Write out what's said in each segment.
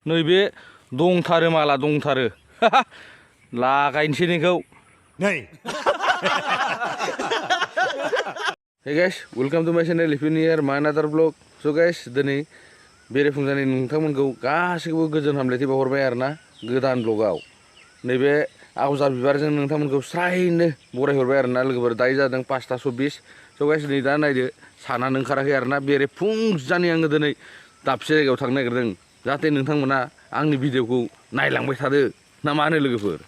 नैबे दंथारो माला दंथारो लागायनोसै नोंखौ नै Hey guys, welcome to my channel. If you're new, my another vlog. So guys, दिनै बेरेफुंजानि नोंथांमोनखौ गासैखौबो गोजोन हामलायथि बावहरबाय आरोना गोदान ब्लगाव नैबे आवजार बिबारजों नोंथांमोनखौ स्रायनो बरायहरबाय आरोना लोगोफोर दायो जादों 5:20 स' गाइस नै दा नायदो सानानो ओंखाराखै आरोना बेरेफुंजानि आङो दिनै दाबसे जायगायाव थांनो नागिरदों जाहाथे नोंथांमोना आंनि भिडिअखौ नायलांबाय थादो ना मा होनो लोगोफोर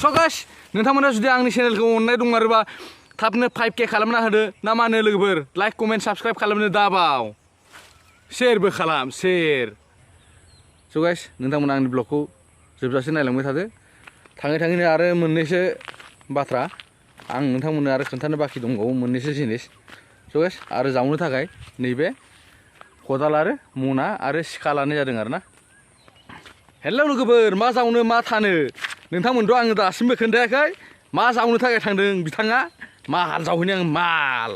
So guys, नोंथांमोना जुदि आंनि चेनेलखौ अननाय दंमारोबा थाबनो 5K खालामना होदो ना मा होनो लोगोफोर लाइक कमेन्ट साबस्क्राइब खालामनो दाबाव शेयारबो खालाम शेयार So guys, नोंथांमोना आंनि ब्लगखौ जोबजासे नायलांबाय थादो थाङै थाङैनो आरो मोननैसो बाथ्रा आं नोंथांमोननो आरो खोन्थानो बाखि दंबावो मोननैसो जिनिस So guys, आरो जावनो थाखाय नैबे खदाल आरो मना आरो सिखा लानाय जादों आरोना हेलौ लोगोफोर मा जावनो मा थानो नोंथांमोनथ' आङो दासिमबो खोन्थायाखै मा जावनो थाखाय थांदों बिथाङा माल जावहैनो आं माल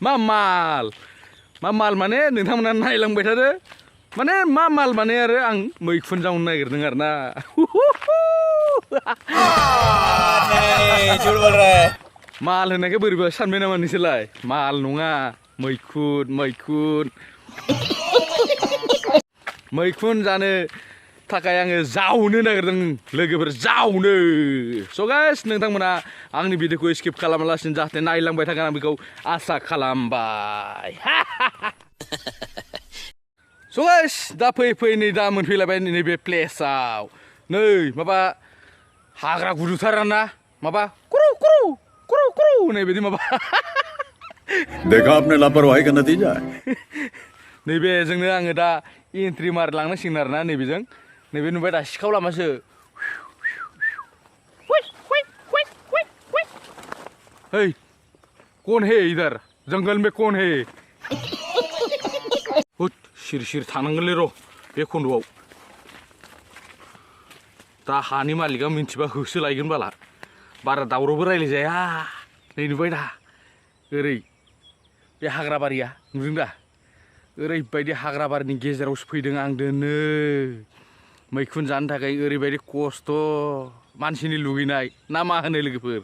मा माल माने नोंथांमोना नायलांबाय थादो माने मा माल माने आरो आं मैखुन जावनो नागिरदों आरोना माल होननायखौ बोरैबा सानबाय नामा नोंसोरलाय माल नङा मैखुन जानो थाखाय आङो जावनो नागिरदों लोगोफोर जावनो स' गाइस नोंथांमोना आंनि भिडिअखौ स्किप खालामालासिनो जाहाथे नायलांबाय थागोन आं बेखौ आसा खालामबाय स' गाइस दा फैयै नै दा मोनफैलायबाय नैबे प्लेसआव नै माबा हाग्रा गुदुथाराना माबा कुरु होननाय बायदि माबा देखा आपने लापरवाही का नतीजा नैबे जोंनो आङो दा एन्ट्रि मारलांनांसिगोन आरोना नैबेजों नैबे नुबाय दा सिखाव लामासो hey कौन है इधर जंगल में कौन है हुत सिरि थानांगोनलै र' बे खन्द'आव दा हानि मालिकआ मिन्थिबा होसोलायगोन बाला बारा दावरावबो रायलायजाया नै नुबाय दा ओरै बे हाग्राबारिया नुदों दा ओरैबायदि हाग्राबारिनि गेजेरावसो फैदों आं दोनो मैखुन जानो थाखाय ओरैबायदि खस्थ' मानसिनि लुगैनाय ना मा होनो लोगोफोर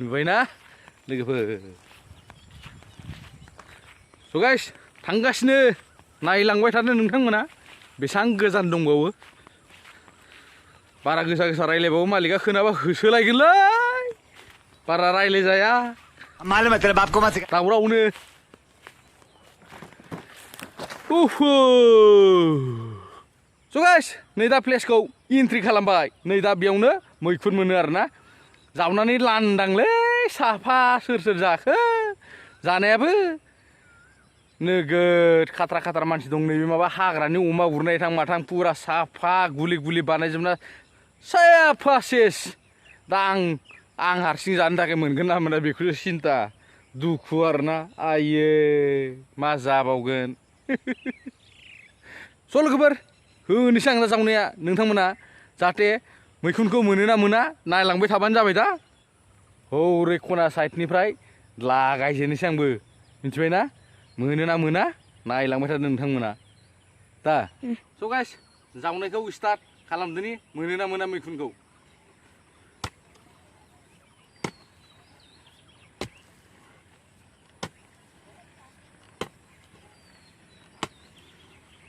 नुबायना लोगोफोर स' गाइस थांगासिनो नायलांबाय थादो नोंथांमोना बेसेबां गोजान दंबावो बारा गोसा रायलायबावो मालिकआ खोनाबा होसोलायगोनलै बारा रायलायजाया दावरावनो स' गाइस नै दा प्लेसखौ एन्ट्रि खालामबाय नै दा बेयावनो मैखुन मोनो आरोना जावनानै लांदांलै साफा सोर जाखो जानायाबो नोगोद खाथ्रा मानसि दं नैबे माबा हाग्रानि अमा गुरनाय थां माथां पुरा साफा गुलि बानायजोबना साफा सेस दा आं हारसिं जानो थाखाय मोनगोन ना मोना बेखौसो सिन्था दुखु आरोना आइये मा जाबावगोन स' लोगोफोर होनोसै आं दा जावनाया नोंथांमोना जाहाथे मैखुनखौ मोनो ना मोना नायलांबाय थाबानो जाबाय दा हरै खना साइडनिफ्राय लागायजेननोसै आंबो मिथिबाय ना मोनो ना मोना नायलांबाय थादो नोंथांमोना दा स' गाइस जावनायखौ स्टार्ट खालामदोनि मोनो ना मोना मैखुनखौ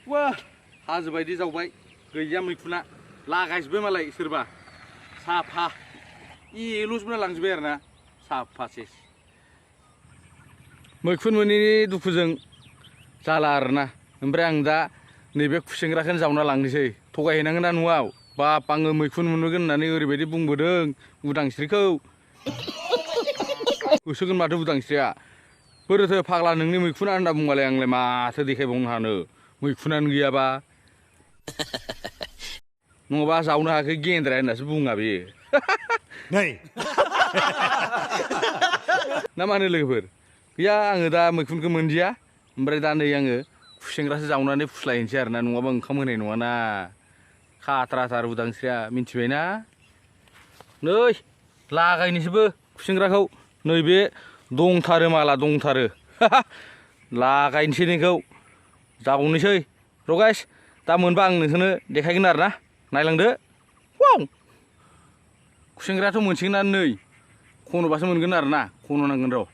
वा हाजो बायदि जावबाय गैया मैखुना लागायजोब्बाय मालाय सोरबा साफा एल'जोबना लांजोब्बाय आरोना साफा सेस मैखुन मोनैनि दुखुजों जाला आरोना ओमफ्राय आं दा नैबे खुसेंग्राखौनो जावना लांनोसै थगायहैनांगोन ना न'आव बाप आङो मैखुन मोनगोन होननानै ओरैबायदि बुंबोदों उदांस्रिखौ होसोगोन माथो उदांस्रिया बोरोथो फाग्ला नोंनि मैखुना होनना बुंबालाय आंलाय माथो देखायबावनो हानो मैखुनानो गैयाबा नङाबा जावनो हायाखै गेन्द्रा होननासो बुङा बेयो ना मा होनो लोगोफोर गैया आङो दा मैखुनखौ मोनदिया ओमफ्राय दा नै आङो खुसेंग्रासो जावनानै फुस्लायनोसै आरोना नङाबा ओंखाम होनाय नङाना खाथ्राथार उदांस्रिया मिन्थिबायना नै लागायनोसैबो खुसेंग्राखौ नैबे दंथारो माला दंथारो लागायनोसै नैखौ जाबावनोसै र' गाइस दा मोनबा आं नोंसोरनो देखायगोन आरोना नायलांदो वाव खुसेंग्रायाथ' मोनसिगोन ना नै खन'बासो मोनगोन आरोना खन' नांगोन र'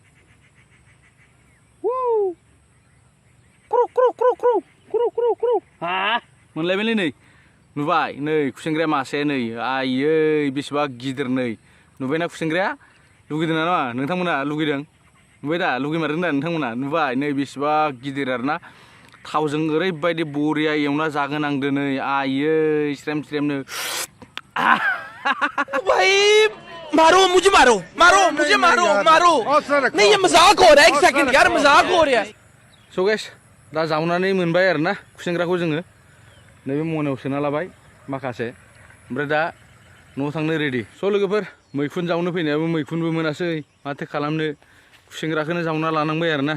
मोनलायबायलै नै नुबाय नै खुसेंग्राया मासे नै आयै बेसेबा गिदिर नै नुबायना खुसेंग्राया लुगैदों ना नङा नोंथांमोना लुगैदों नुबाय दा लुगैमारदों दा नोंथांमोना नुबाय नै बेसेबा गिदिर आरोना थावजों ओरैबायदि बरिया एवना जागोन आं दिनै आयै स्रेम स्रेमनो भाई मारो मुझे मारो मारो मुझे मारो मारो नहीं ये मजाक हो रहा है एक सेकंड यार मजाक हो रहा है स' गाइस दा जावनानै मोनबाय आरोना खुसेंग्राखौ जोङो नैबे मनायाव सोना लाबाय माखासे ओमफ्राय दा न'आव थांनो रेडि स' लोगोफोर मैखुन जावनो फैनायाबो मैखुनबो मोनासै माथो खालामनो खुसेंग्राखौनो जावना लानांबाय आरोना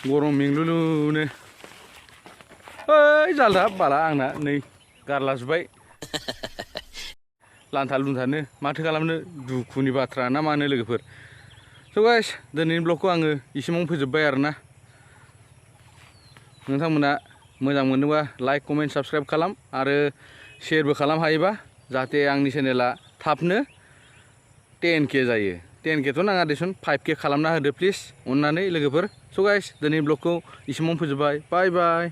गरम मेंलुलुनो ओइ जालदा बाला आंना नै गारलाजोब्बाय लान्था लुन्थानो माथो खालामनो दुखुनि बाथ्रा ना मानो लोगोफोर स' गाइस दिनैनि ब्लगखौ आङो इसिमावनो फोजोब्बाय आरोना नोंथांमोना मोजां मोनोबा लाइक कमेन्ट साबस्क्राइब खालाम आरो शेयारबो खालाम हायोबा जाहाथे आंनि चेनेला थाबनो 10K जायो 10Kथ' नाङा देसुन 5K खालामना होदो प्लिज अननानै लोगोफोर स' गाइस दिनैनि ब्लगखौ इसिमावनो फोजोब्बाय बाय बाय